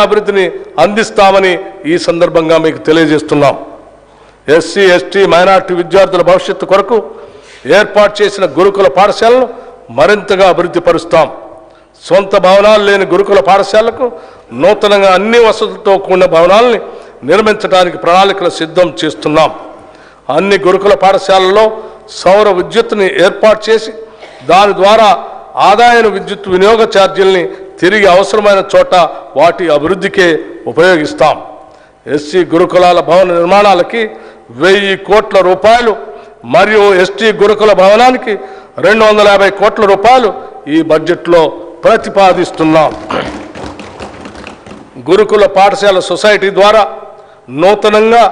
అభివృద్ధిని అందిస్తామని ఈ సందర్భంగా మీకు తెలియజేస్తున్నాం. ఎస్సీ, ఎస్టీ, మైనార్టీ విద్యార్థుల భవిష్యత్తు కొరకు ఏర్పాటు చేసిన గురుకుల పాఠశాలను మరింతగా అభివృద్ధి పరుస్తాం. సొంత భవనాలు లేని గురుకుల పాఠశాలకు నూతనంగా అన్ని వసతులతో కూడిన భవనాలని నిర్మించడానికి ప్రణాళికలు సిద్ధం చేస్తున్నాం. అన్ని గురుకుల పాఠశాలల్లో సౌర విద్యుత్తుని ఏర్పాటు చేసి దాని ద్వారా ఆదాయ విద్యుత్ వినియోగ ఛార్జీల్ని తిరిగి అవసరమైన చోట వాటి అభివృద్ధికే ఉపయోగిస్తాం. ఎస్సీ గురుకులాల భవన నిర్మాణాలకి 1000 కోట్ల రూపాయలు మరియు ఎస్టీ గురుకుల భవనానికి 250 కోట్ల రూపాయలు ఈ బడ్జెట్లో ప్రతిపాదిస్తున్నాం. గురుకుల పాఠశాల సొసైటీ ద్వారా నూతనంగా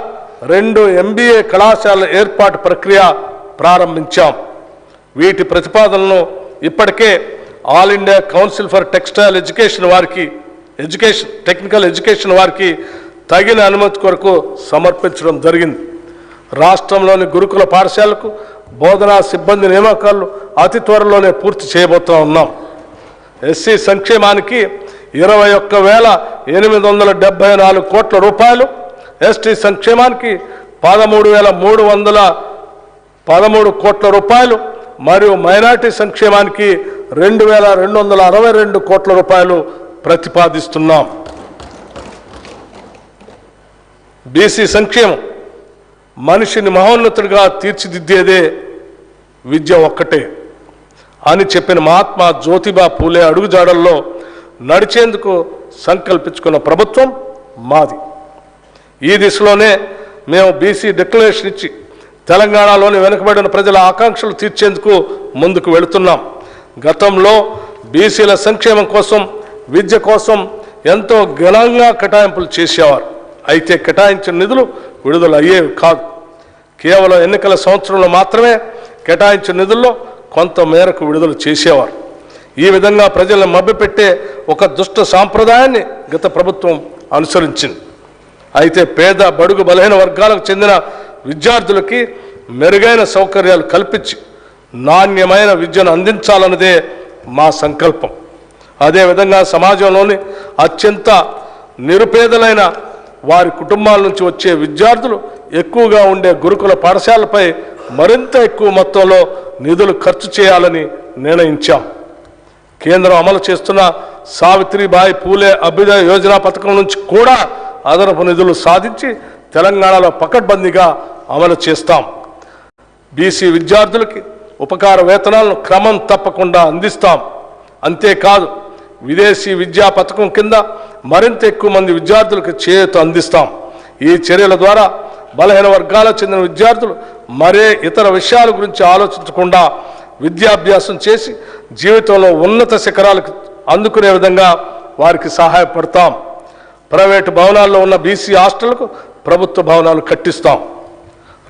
2 MBA కళాశాలల ఏర్పాటు ప్రక్రియ ప్రారంభించాం. వీటి ప్రతిపాదనలను ఇప్పటికే all India council for technical education వారికి తగిన అనుమతి కొరకు సమర్పించడం జరిగింది. రాష్ట్రంలోని గురుకుల పాఠశాలకు బోధనా సిబ్బంది నియామకాలు అతి త్వరలోనే పూర్తి చేయబోతూ ఉన్నాం. ఎస్సీ సంక్షేమానికి 21,874 కోట్ల రూపాయలు, ఎస్టీ సంక్షేమానికి 13,313 కోట్ల రూపాయలు మరియు మైనార్టీ సంక్షేమానికి 2,262 కోట్ల రూపాయలు ప్రతిపాదిస్తున్నాం. బీసీ సంక్షేమం మనిషిని మహోన్నతుడిగా తీర్చిదిద్దేదే విద్య ఒక్కటే అని చెప్పిన మహాత్మా జ్యోతిబా పూలే అడుగుజాడల్లో నడిచేందుకు సంకల్పించుకున్న ప్రభుత్వం మాది. ఈ దిశలోనే మేము బీసీ డిక్లరేషన్ ఇచ్చి తెలంగాణలోని వెనుకబడిన ప్రజల ఆకాంక్షలు తీర్చేందుకు ముందుకు వెళుతున్నాం. గతంలో బీసీల సంక్షేమం కోసం, విద్య కోసం ఎంతో ఘనంగా కేటాయింపులు చేసేవారు. అయితే కేటాయించిన నిధులు విడుదల అయ్యేవి కాదు. కేవలం ఎన్నికల సంవత్సరంలో మాత్రమే కేటాయించిన నిధుల్లో కొంత మేరకు విడుదల చేసేవారు. ఈ విధంగా ప్రజలను మభ్యపెట్టే ఒక దుష్ట సాంప్రదాయాన్ని గత ప్రభుత్వం అనుసరించింది. అయితే పేద, బడుగు, బలహీన వర్గాలకు చెందిన విద్యార్థులకి మెరుగైన సౌకర్యాలు కల్పించి నాణ్యమైన విద్యను అందించాలన్నదే మా సంకల్పం. అదేవిధంగా సమాజంలోని అత్యంత నిరుపేదలైన వారి కుటుంబాల నుంచి వచ్చే విద్యార్థులు ఎక్కువగా ఉండే గురుకుల పాఠశాలపై మరింత ఎక్కువ మొత్తంలో నిధులు ఖర్చు చేయాలని నిర్ణయించాం. కేంద్రం అమలు చేస్తున్న సావిత్రిబాయి పూలే అభ్యుదయ యోజన పథకం నుంచి కూడా అదనపు నిధులు సాధించి తెలంగాణలో పకడ్బందీగా అమలు చేస్తాం. బీసీ విద్యార్థులకి ఉపకార వేతనాలను క్రమం తప్పకుండా అందిస్తాం. అంతేకాదు, విదేశీ విద్యా పథకం కింద మరింత ఎక్కువ మంది విద్యార్థులకు చేయూత అందిస్తాం. ఈ చర్యల ద్వారా బలహీన వర్గాలకు చెందిన విద్యార్థులు మరే ఇతర విషయాల గురించి ఆలోచించకుండా విద్యాభ్యాసం చేసి జీవితంలో ఉన్నత శిఖరాలకు అందుకునే విధంగా వారికి సహాయపడతాం. ప్రైవేటు భవనాల్లో ఉన్న బీసీ హాస్టళ్లకు ప్రభుత్వ భవనాలు కట్టిస్తాం.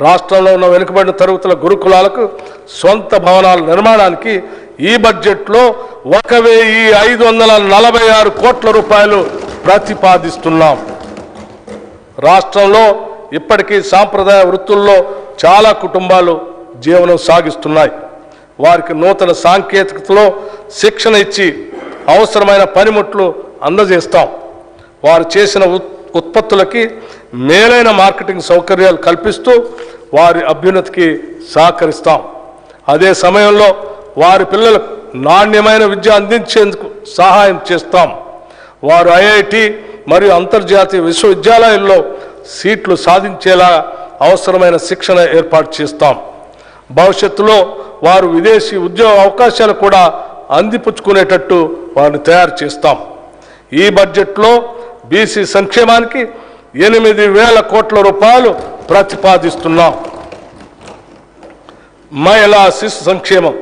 రాష్ట్రంలో ఉన్న వెనుకబడిన తరగతుల గురుకులాలకు సొంత భవనాల నిర్మాణానికి ఈ బడ్జెట్లో 1,546 కోట్ల రూపాయలు ప్రతిపాదిస్తున్నాం. రాష్ట్రంలో ఇప్పటికీ సాంప్రదాయ వృత్తుల్లో చాలా కుటుంబాలు జీవనం సాగిస్తున్నాయి. వారికి నూతన సాంకేతికతలో శిక్షణ ఇచ్చి అవసరమైన పనిముట్లు అందజేస్తాం. వారు చేసిన ఉత్పత్తులకి మేలైన మార్కెటింగ్ సౌకర్యాలు కల్పిస్తూ వారి అభ్యున్నతికి సహకరిస్తాం. అదే సమయంలో వారి పిల్లలకు నాణ్యమైన విద్య అందించేందుకు సహాయం చేస్తాం. వారు ఐఐటి మరియు అంతర్జాతీయ విశ్వవిద్యాలయాల్లో సీట్లు సాధించేలా అవసరమైన శిక్షణ ఏర్పాటు చేస్తాం. భవిష్యత్తులో వారు విదేశీ ఉద్యోగ అవకాశాలు కూడా అందిపుచ్చుకునేటట్టు వారిని తయారు చేస్తాం. ఈ బడ్జెట్లో బీసీ సంక్షేమానికి 8,000 కోట్ల రూపాయలు ప్రతిపాదిస్తున్నాం. మహిళా శిశు సంక్షేమం